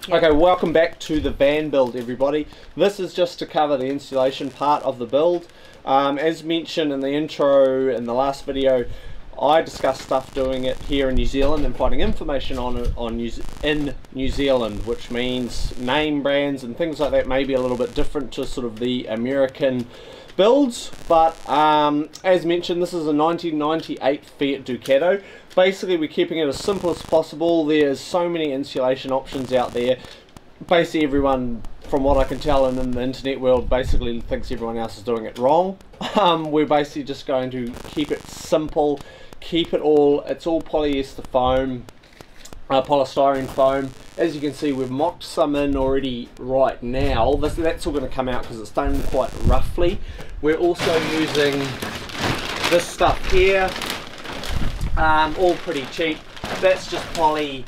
Okay, welcome back to the van build, everybody. This is just to cover the insulation part of the build. As mentioned in the intro in the last video, I discussed stuff doing it here in New Zealand and finding information on it in New Zealand, which means name brands and things like that may be a little bit different to sort of the American builds. But as mentioned, this is a 1998 Fiat Ducato. Basically, we're keeping it as simple as possible. There's so many insulation options out there. Basically, everyone, from what I can tell in the internet world, basically thinks everyone else is doing it wrong. We're basically just going to keep it simple, keep it all, it's all polyester foam, polystyrene foam. As you can see, we've mocked some in already right now. That's all going to come out because it's done quite roughly. We're also using this stuff here, all pretty cheap. That's just poly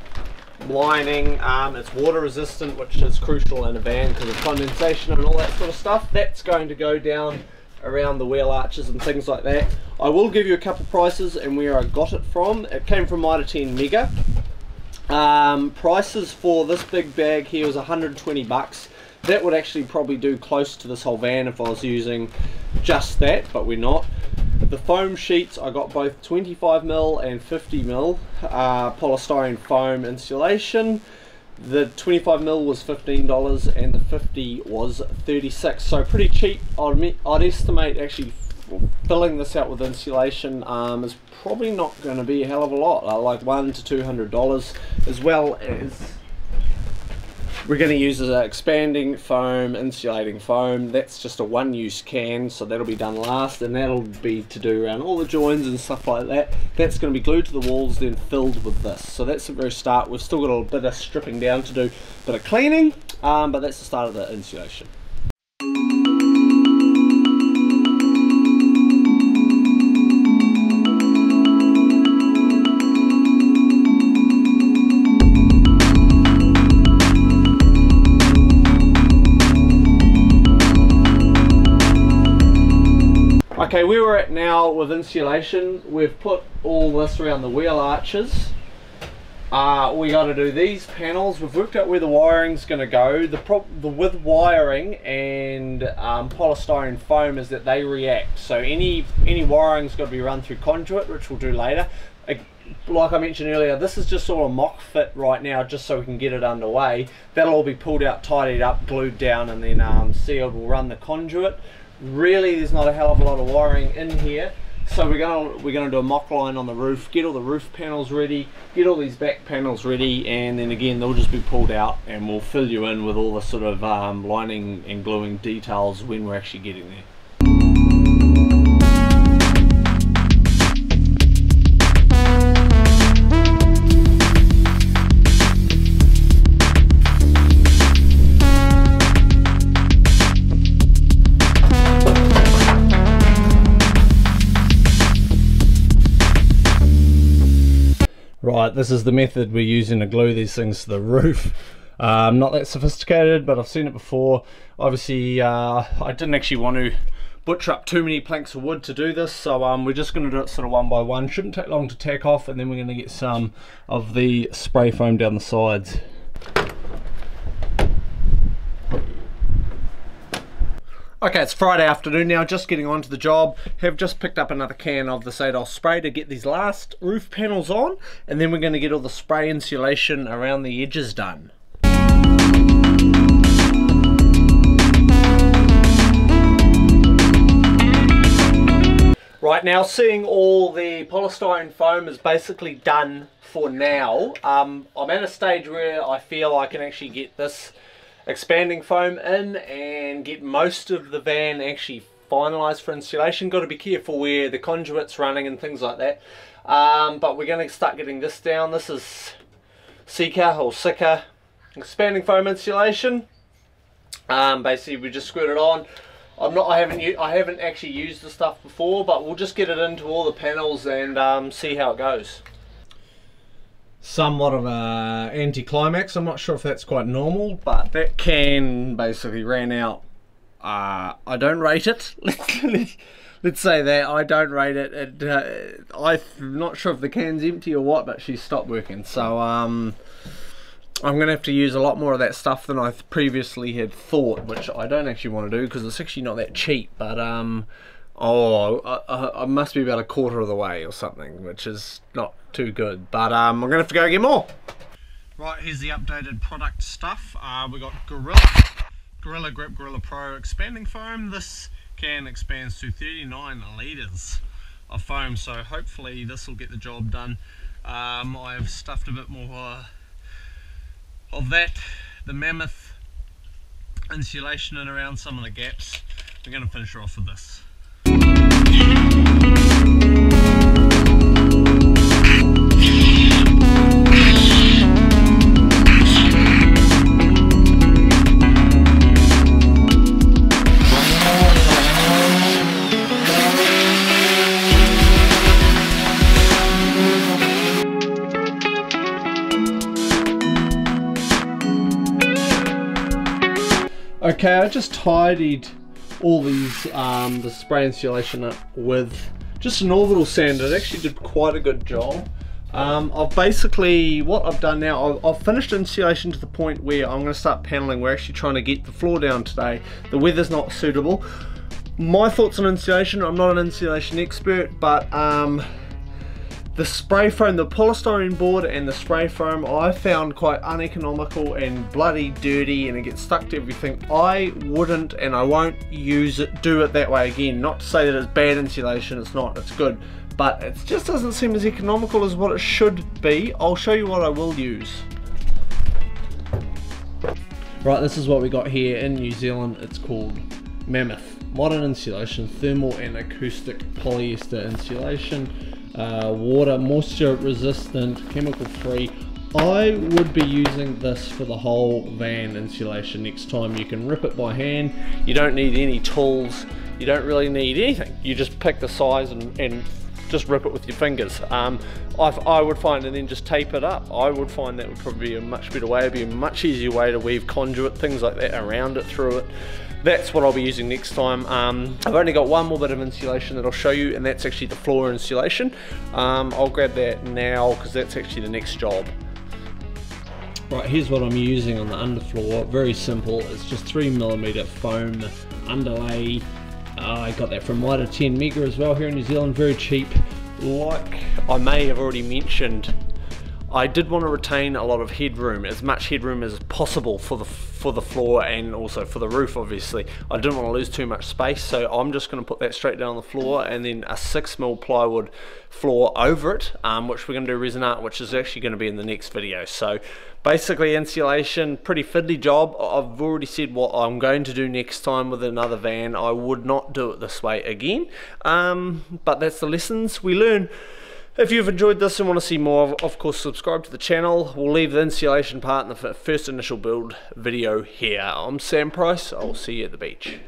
lining. It's water resistant, which is crucial in a van because of condensation and all that sort of stuff. That's going to go down around the wheel arches and things like that. I will give you a couple prices and where I got it from. It came from Mitre 10 Mega. Prices for this big bag here was 120 bucks. That would actually probably do close to this whole van if I was using just that, but we're not. The foam sheets, I got both 25mm and 50mm polystyrene foam insulation. The 25mm was $15 and the 50 was $36, so pretty cheap. I'd estimate actually filling this out with insulation is probably not going to be a hell of a lot, like $100 to $200, as well as we're going to use an expanding foam, insulating foam. That's just a one-use can, so that'll be done last, and that'll be to do around all the joins and stuff like that. That's going to be glued to the walls, then filled with this. So that's the very start. We've still got a bit of stripping down to do, a bit of cleaning, but that's the start of the insulation. Okay, where we're at now with insulation, we've put all this around the wheel arches. We got to do these panels. We've worked out where the wiring's going to go. With wiring and polystyrene foam is that they react. So any wiring's got to be run through conduit, which we'll do later. Like I mentioned earlier, this is just sort of mock fit right now, just so we can get it underway. That'll all be pulled out, tidied up, glued down, and then sealed. We'll run the conduit. Really, there's not a hell of a lot of wiring in here, so we're gonna do a mock line on the roof, get all the roof panels ready, get all these back panels ready, and then again they'll just be pulled out, and we'll fill you in with all the sort of lining and gluing details when we're actually getting there. Right, this is the method we're using to glue these things to the roof. Not that sophisticated, but I've seen it before. Obviously, I didn't actually want to butcher up too many planks of wood to do this, so we're just going to do it sort of one by one. Shouldn't take long to tack off, and then we're going to get some of the spray foam down the sides. Okay, it's Friday afternoon now, just getting on to the job. Have just picked up another can of this Adol spray to get these last roof panels on, and then we're going to get all the spray insulation around the edges done. Right now, seeing all the polystyrene foam is basically done for now. I'm at a stage where I feel I can actually get this expanding foam in and get most of the van actually finalized for insulation. Got to be careful where the conduit's running and things like that, but we're going to start getting this down. This is Sika or Sika expanding foam insulation. Basically we just squirt it on. I haven't actually used the stuff before, but we'll just get it into all the panels and see how it goes. Somewhat of a anticlimax. I'm not sure if that's quite normal, but that can basically ran out. I don't rate it. Let's say that I don't rate it. I'm not sure if the can's empty or what, but she stopped working. So I'm going to have to use a lot more of that stuff than I previously had thought, which I don't actually want to do because it's actually not that cheap, but I must be about a quarter of the way or something, which is not too good, but I'm going to have to go get more. Right, here's the updated product stuff. We got Gorilla Grip Gorilla Pro expanding foam. This can expands to 39 litres of foam, so hopefully this will get the job done. I've stuffed a bit more of that, the Mammoth insulation in around some of the gaps. We're going to finish her off with this. Okay, I just tidied all these the spray insulation up with just an orbital sand. It actually did quite a good job. I've basically, what I've done now, I've finished insulation to the point where I'm going to start paneling. We're actually trying to get the floor down today. The weather's not suitable. My thoughts on insulation, I'm not an insulation expert, but the spray foam, the polystyrene board and the spray foam, I found quite uneconomical and bloody dirty, and it gets stuck to everything. I wouldn't and I won't do it that way again. Not to say that it's bad insulation, it's not, it's good, but it just doesn't seem as economical as what it should be. I'll show you what I will use. Right, this is what we got here in New Zealand. It's called Mammoth Modern Insulation, thermal and acoustic polyester insulation. Water, moisture resistant, chemical free. I would be using this for the whole van insulation next time. You can rip it by hand, you don't need any tools, you don't really need anything. You just pick the size and just rip it with your fingers. I would find, and then just tape it up. I would find that would probably be a much better way. It'd be a much easier way to weave conduit, things like that around it, through it. That's what I'll be using next time. I've only got one more bit of insulation that I'll show you, and that's actually the floor insulation. I'll grab that now because that's actually the next job. Right, here's what I'm using on the underfloor. Very simple. It's just 3mm foam underlay. I got that from Mitre 10 Mega as well here in New Zealand. Very cheap. Like I may have already mentioned, I did want to retain a lot of headroom, as much headroom as possible for the floor and also for the roof. Obviously I didn't want to lose too much space, so I'm just going to put that straight down on the floor, and then a 6mm plywood floor over it, which we're going to do resin art, which is actually going to be in the next video. So basically insulation, pretty fiddly job. I've already said what I'm going to do next time with another van. I would not do it this way again, but that's the lessons we learn. If you've enjoyed this and want to see more, of course subscribe to the channel. We'll leave the insulation part in the first initial build video here. I'm Sam Price, I'll see you at the beach.